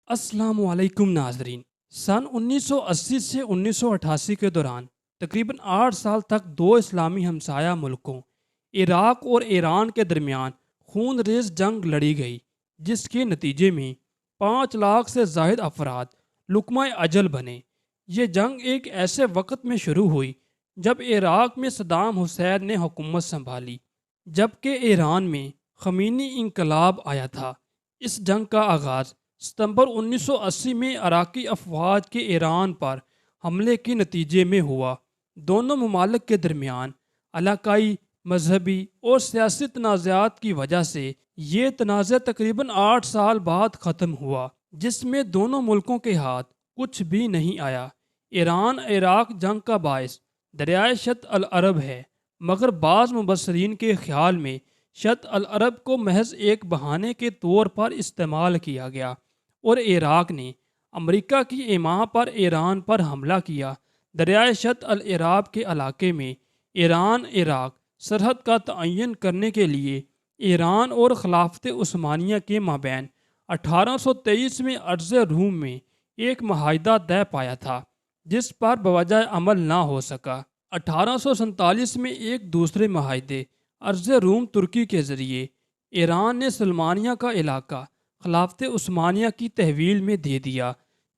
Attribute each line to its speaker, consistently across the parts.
Speaker 1: السلام علیکم ناظرین۔ سن 1980 سے 1988 کے دوران تقریباً 8 سال تک دو اسلامی ہمسایہ ملکوں عراق اور ایران کے درمیان خون ریز جنگ لڑی گئی، جس کے نتیجے میں 5 لاکھ سے زائد افراد لقمہ اجل بنے۔ یہ جنگ ایک ایسے وقت میں شروع ہوئی جب عراق میں صدام حسین نے حکومت سنبھالی، جبکہ ایران میں خمینی انقلاب آیا تھا۔ اس جنگ کا آغاز ستمبر 1980 میں عراقی افواج کے ایران پر حملے کے نتیجے میں ہوا۔ دونوں ممالک کے درمیان علاقائی، مذہبی اور سیاسی تنازعات کی وجہ سے یہ تنازع تقریباً 8 سال بعد ختم ہوا، جس میں دونوں ملکوں کے ہاتھ کچھ بھی نہیں آیا۔ ایران عراق جنگ کا باعث دریائے شط العرب ہے، مگر بعض مبصرین کے خیال میں شط العرب کو محض ایک بہانے کے طور پر استعمال کیا گیا اور عراق نے امریکہ کی اِماء پر ایران پر حملہ کیا۔ دریائے شط العرب کے علاقے میں ایران عراق سرحد کا تعین کرنے کے لیے ایران اور خلافت عثمانیہ کے مابین 1823 میں ارض روم میں ایک معاہدہ طے پایا تھا، جس پر بوجہ عمل نہ ہو سکا۔ 1847 میں ایک دوسرے معاہدے ارض روم ترکی کے ذریعے ایران نے سلمانیہ کا علاقہ خلافت عثمانیہ کی تحویل میں دے دیا،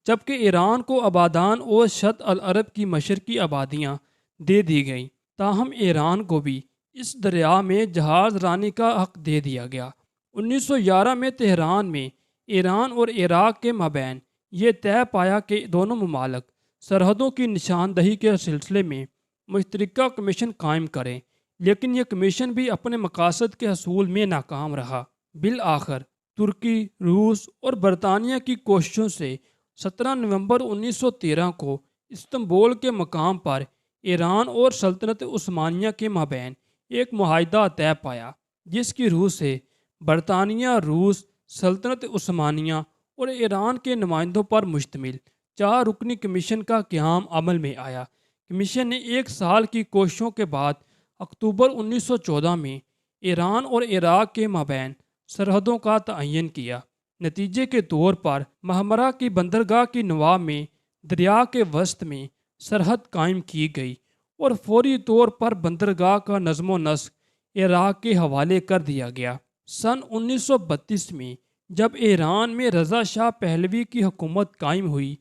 Speaker 1: جبکہ ایران کو آبادان اور شط العرب کی مشرقی آبادیاں دے دی گئیں۔ تاہم ایران کو بھی اس دریا میں جہاز رانی کا حق دے دیا گیا۔ 1911 میں تہران میں ایران اور عراق کے مابین یہ طے پایا کہ دونوں ممالک سرحدوں کی نشاندہی کے سلسلے میں مشترکہ کمیشن قائم کریں، لیکن یہ کمیشن بھی اپنے مقاصد کے حصول میں ناکام رہا۔ بالآخر ترکی، روس اور برطانیہ کی کوششوں سے 17 نومبر 1913 کو استنبول کے مقام پر ایران اور سلطنت عثمانیہ کے مابین ایک معاہدہ طے پایا، جس کی روح سے برطانیہ، روس، سلطنت عثمانیہ اور ایران کے نمائندوں پر مشتمل 4 رکنی کمیشن کا قیام عمل میں آیا۔ کمیشن نے 1 سال کی کوششوں کے بعد اکتوبر 1914 میں ایران اور عراق کے مابین سرحدوں کا تعین کیا۔ نتیجے کے طور پر محمرہ کی بندرگاہ کی نواح میں دریا کے وسط میں سرحد قائم کی گئی اور فوری طور پر بندرگاہ کا نظم و نسق عراق کے حوالے کر دیا گیا۔ سن 1932 میں جب ایران میں رضا شاہ پہلوی کی حکومت قائم ہوئی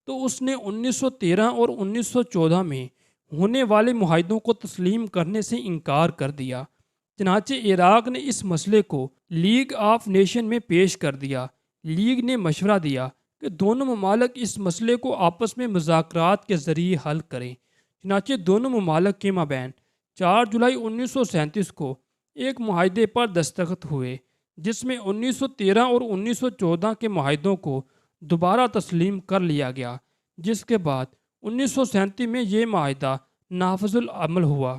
Speaker 1: تو اس نے 1913 اور 1914 میں ہونے والے معاہدوں کو تسلیم کرنے سے انکار کر دیا۔ چنانچہ عراق نے اس مسئلے کو لیگ آف نیشن میں پیش کر دیا۔ لیگ نے مشورہ دیا کہ دونوں ممالک اس مسئلے کو آپس میں مذاکرات کے ذریعے حل کریں۔ چنانچہ دونوں ممالک کے مابین 4 جولائی 1937 کو ایک معاہدے پر دستخط ہوئے، جس میں 1913 اور 1914 کے معاہدوں کو دوبارہ تسلیم کر لیا گیا، جس کے بعد 1937 میں یہ معاہدہ نافذ العمل ہوا۔